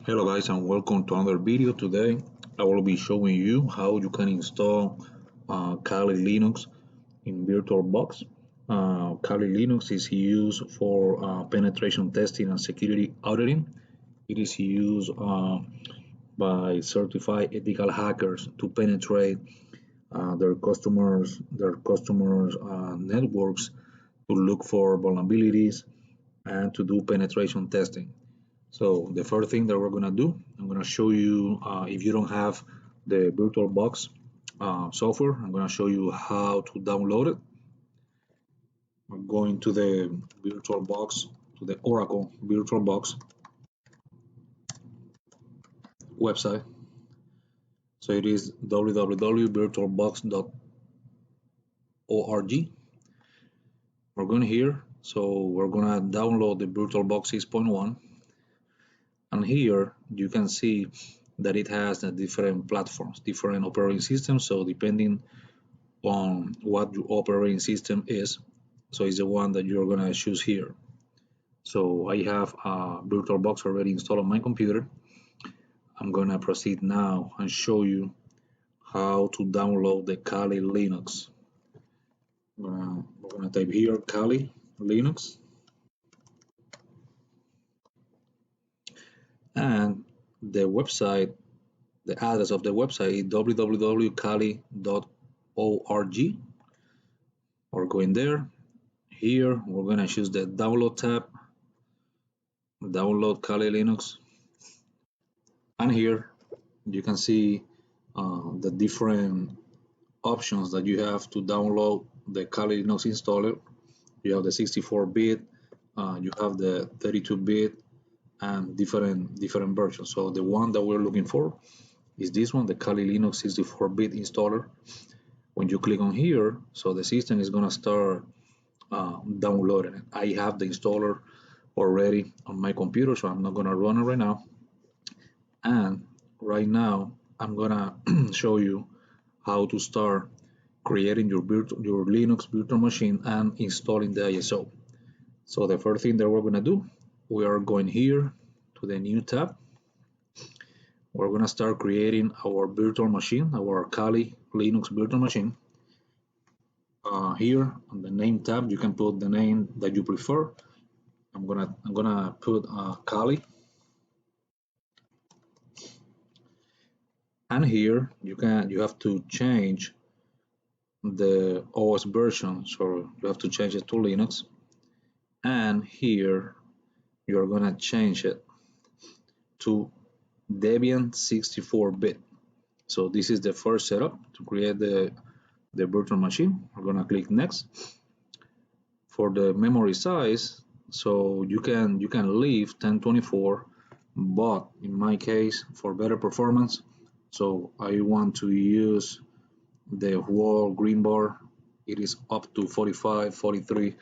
Hello guys and welcome to another video. Today I will be showing you how you can install Kali Linux in VirtualBox. Kali Linux is used for penetration testing and security auditing. It is used by certified ethical hackers to penetrate their customers' networks to look for vulnerabilities and to do penetration testing. So the first thing that we're gonna do, I'm gonna show you if you don't have the VirtualBox software, I'm gonna show you how to download it. We're going to the VirtualBox, to the Oracle VirtualBox website. So it is www.virtualbox.org. We're going here, so we're gonna download the VirtualBox 6.1. And here you can see that it has different platforms, different operating systems. So depending on what your operating system is, so it's the one that you're gonna choose here. So I have VirtualBox already installed on my computer. I'm gonna proceed now and show you how to download the Kali Linux. We're gonna type here Kali Linux, and the website, the address of the website is www.kali.org. We're going there. Here we're gonna choose the download tab, download Kali Linux, and here you can see the different options that you have to download the Kali Linux installer. You have the 64-bit, you have the 32-bit, and different versions. So the one that we're looking for is this one, the Kali Linux 64-bit installer. When you click on here, so the system is gonna start downloading it. I have the installer already on my computer, so I'm not gonna run it right now. And right now, I'm gonna show you how to start creating your Linux virtual machine and installing the ISO. So the first thing that we're gonna do, we are going here to the new tab. We're gonna start creating our virtual machine, our Kali Linux virtual machine. Here on the name tab, you can put the name that you prefer. I'm gonna put Kali, and here you have to change the OS version, so you have to change it to Linux, and here you're gonna change it to Debian 64-bit. So this is the first setup to create the virtual machine. We're gonna click next. For the memory size, so you can leave 1024, but in my case, for better performance, so I want to use the whole green bar. It is up to 43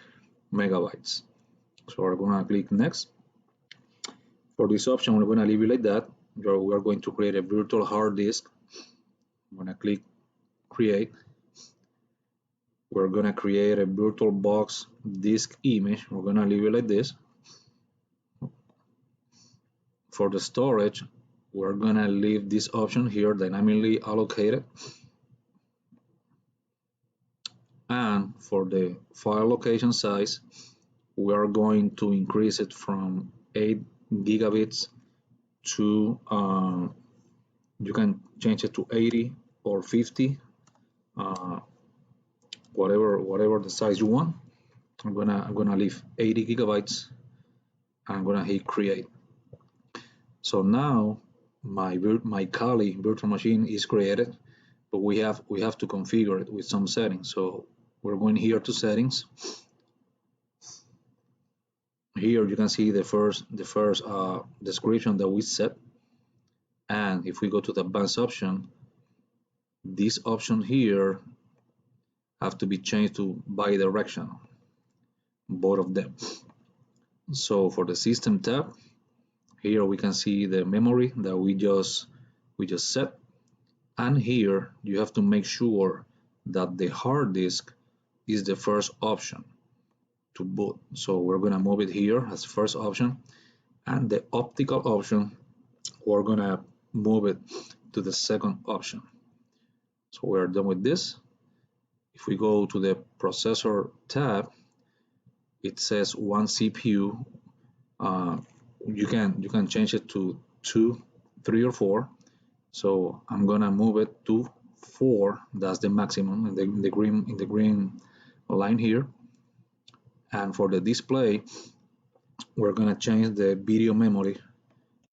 megabytes. So we're gonna click next. For this option, we're gonna leave it like that. We are going to create a virtual hard disk. I'm gonna click create. We're gonna create a VirtualBox disk image. We're gonna leave it like this. For the storage, we're gonna leave this option here, dynamically allocated. And for the file location size, we are going to increase it from 8 gigabits to you can change it to 80 or 50, whatever the size you want. I'm gonna leave 80 gigabytes, and I'm gonna hit create. So now my Kali virtual machine is created, but we have to configure it with some settings. So we're going here to settings. Here you can see the first description that we set, and if we go to the advanced option, this option here have to be changed to bidirectional, both of them. So for the system tab, here we can see the memory that we just set, and here you have to make sure that the hard disk is the first option to boot. So we're gonna move it here as first option, and the optical option we're gonna move it to the second option. So we're done with this. If we go to the processor tab, it says one CPU. You can change it to 2, 3, or 4. So I'm gonna move it to 4. That's the maximum in the green line here. And for the display, we're gonna change the video memory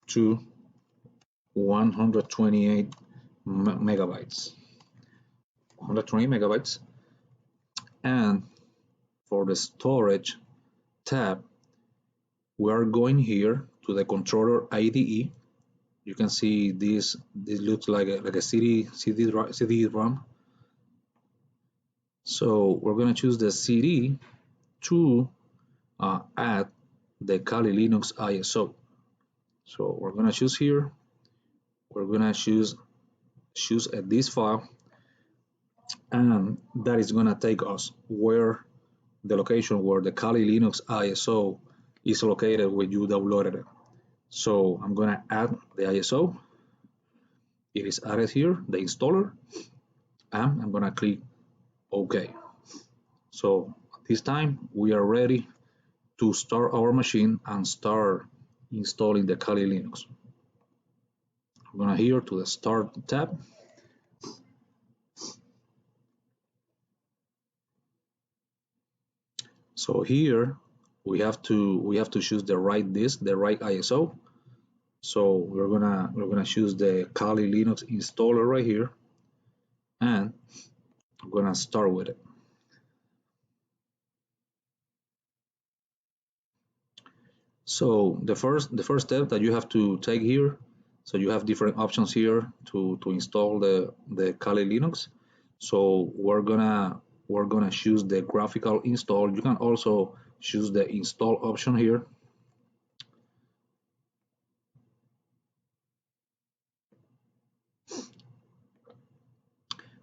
to 128 megabytes. 120 megabytes. And for the storage tab, we are going here to the controller IDE. You can see this looks like a CD-ROM. So we're going to choose the CD to add the Kali Linux ISO. So we're going to choose here. We're going to choose this file, and that is going to take us where the location where the Kali Linux ISO is located when you downloaded it. So I'm going to add the ISO. It is added here, the installer, and I'm going to click OK. So at this time, we are ready to start our machine and start installing the Kali Linux. I'm going to here to the Start tab. So here we have to choose the right disk, the right ISO. So we're gonna choose the Kali Linux installer right here, and I'm gonna start with it. So the first step that you have to take here, so you have different options here to install the Kali Linux. So we're gonna choose the graphical install. You can also choose the install option here.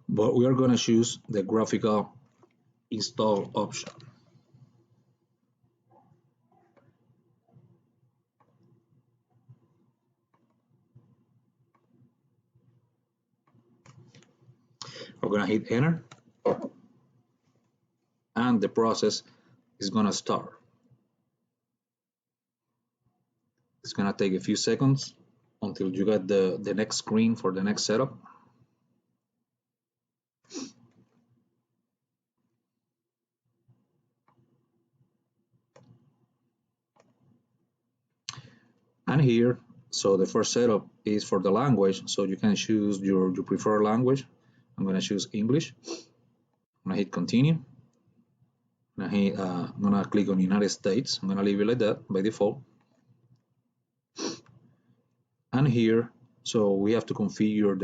But we are gonna choose the graphical install option. We're gonna hit enter, and the process is gonna start. It's gonna take a few seconds until you get the next screen for the next setup. And here, so the first setup is for the language, so you can choose your preferred language. I'm gonna choose English. I'm gonna hit continue. I'm gonna click on United States. I'm gonna leave it like that by default. And here, so we have to configure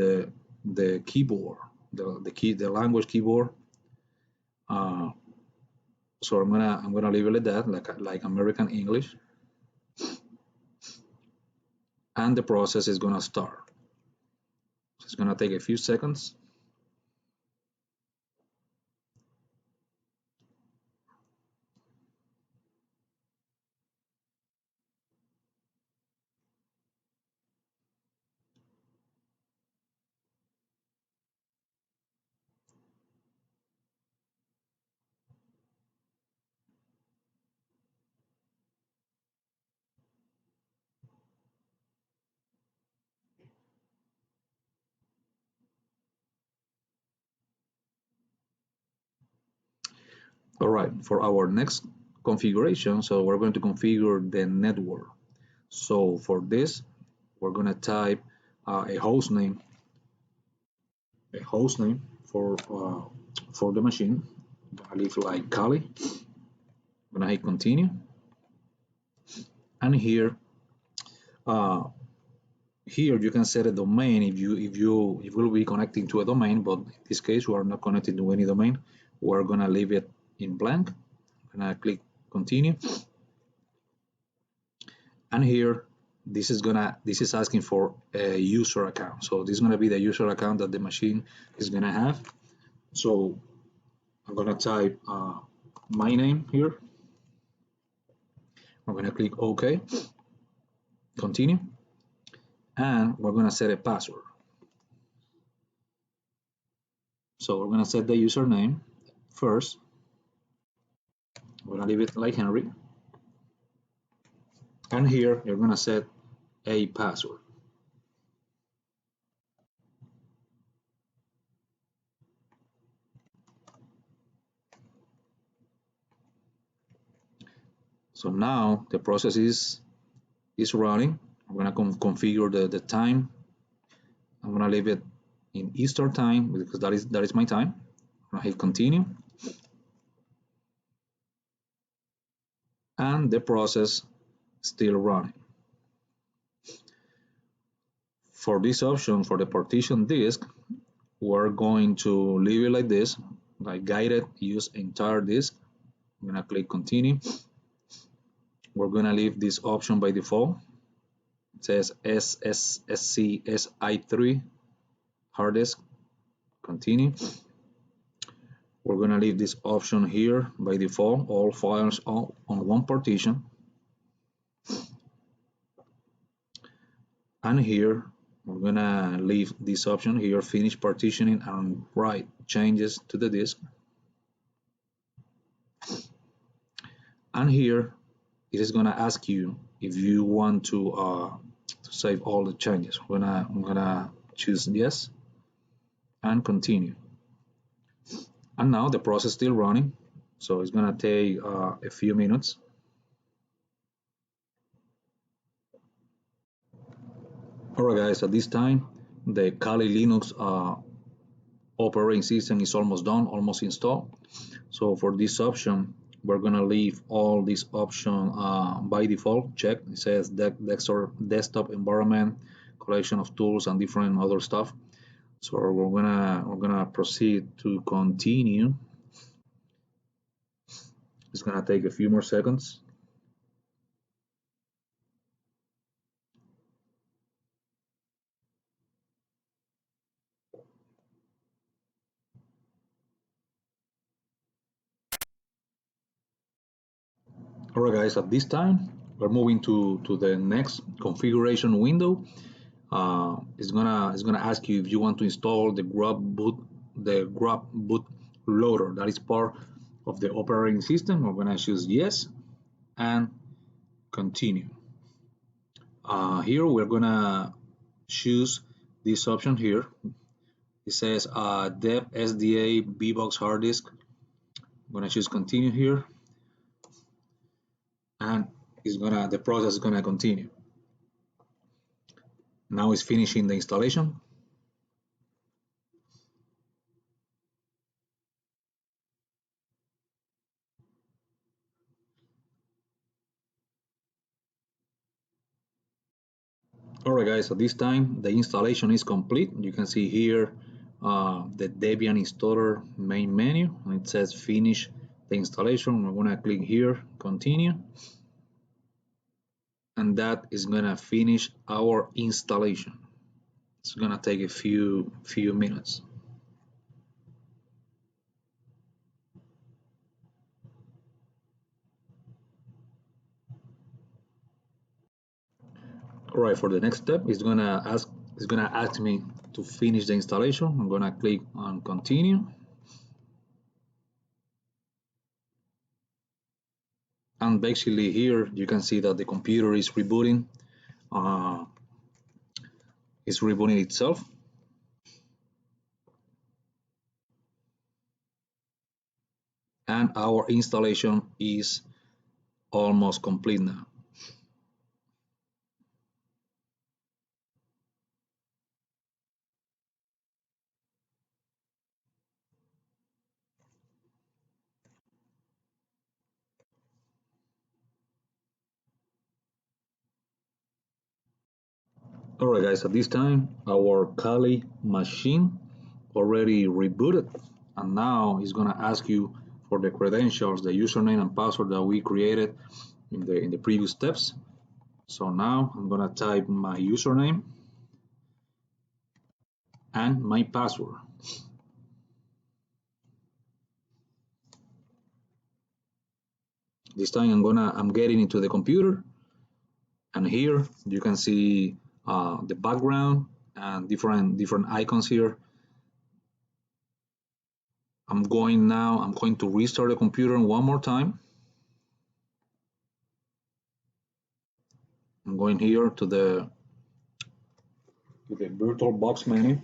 the keyboard, the language keyboard. So I'm gonna leave it like that, like American English. And the process is gonna start. It's gonna take a few seconds. All right, for our next configuration, so we're going to configure the network. So for this, we're going to type a host name for the machine. I leave like Kali. I'm gonna hit continue, and here you can set a domain if you will be connecting to a domain, but in this case we are not connected to any domain. We're gonna leave it in blank. I'm gonna click continue, and here this is asking for a user account. So this is gonna be the user account that the machine is gonna have. So I'm gonna type my name here. I'm gonna click OK, continue, and we're going to set a password. So we're going to set the username first. We're going to leave it like Henry. And here you're going to set a password. So now the process is running. I'm going to configure the time. I'm going to leave it in Eastern time because that is my time. I'm going to hit continue. And the process still running. For this option, for the partition disk, we're going to leave it like this, like guided, use entire disk. I'm gonna click continue. We're gonna leave this option by default. It says SSSCSI3 hard disk, continue. We're gonna leave this option here by default, all files on one partition. And here, we're gonna leave this option here, finish partitioning and write changes to the disk. And here, it is gonna ask you if you want to save all the changes. I'm gonna choose yes and continue. And now the process is still running, so it's gonna take a few minutes. Alright guys, at this time, the Kali Linux operating system is almost done, almost installed. So for this option, we're gonna leave all these options by default checked. It says desktop environment, collection of tools and different other stuff. So we're gonna proceed to continue. It's gonna take a few more seconds. Alright guys, at this time we're moving to the next configuration window. It's gonna ask you if you want to install the grub boot loader. That is part of the operating system. We're gonna choose yes and continue. Here we're gonna choose this option here. It says dev SDA bbox hard disk. I'm gonna choose continue here, and the process is gonna continue. Now it's finishing the installation. Alright guys, at this time the installation is complete. You can see here the Debian installer main menu, and it says finish the installation. We're gonna click here, continue, and that is gonna finish our installation. It's gonna take a few minutes. Alright, for the next step, it's gonna ask me to finish the installation. I'm gonna click on continue. And basically here you can see that the computer is rebooting. It's rebooting itself. And our installation is almost complete now. Alright guys, at this time our Kali machine already rebooted, and now it's gonna ask you for the credentials, the username and password that we created in the previous steps. So now I'm gonna type my username and my password. This time I'm getting into the computer, and here you can see the background and different icons here. I'm going to restart the computer one more time. I'm going here to the VirtualBox menu.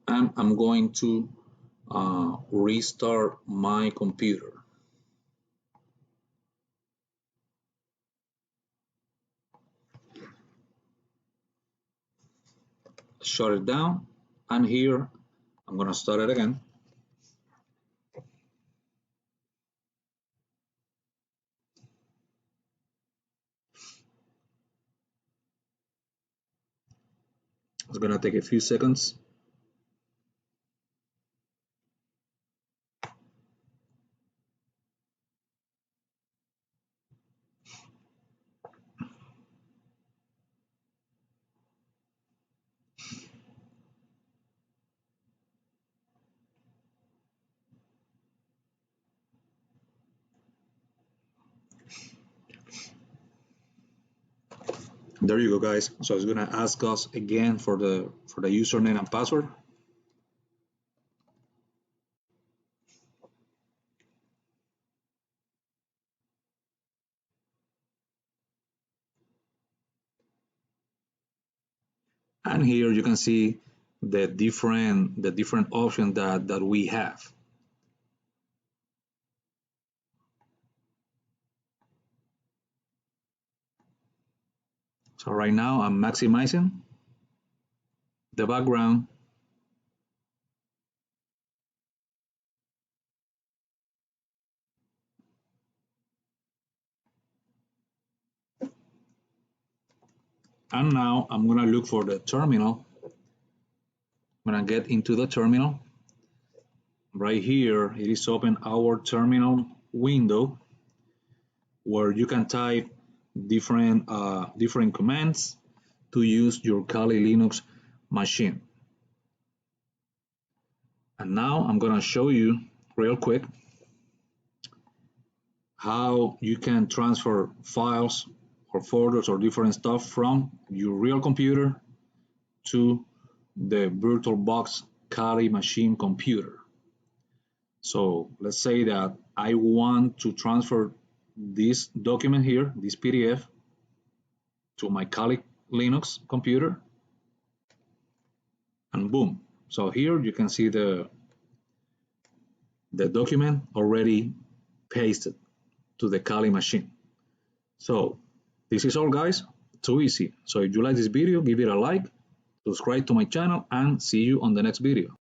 And I'm going to restart my computer. Shut it down, and here I'm gonna start it again. It's gonna take a few seconds. There you go, guys. So it's gonna ask us again for the username and password. And here you can see the different options that we have. So right now I'm maximizing the background. And now I'm gonna look for the terminal. I'm gonna get into the terminal. Right here, it is open our terminal window where you can type different commands to use your Kali Linux machine. And now I'm gonna show you real quick how you can transfer files or folders or different stuff from your real computer to the VirtualBox Kali machine computer. So let's say that I want to transfer this document here, this PDF, to my Kali Linux computer, and boom. So here you can see the document already pasted to the Kali machine. So this is all, guys. Too easy. So if you like this video, give it a like, subscribe to my channel, and see you on the next video.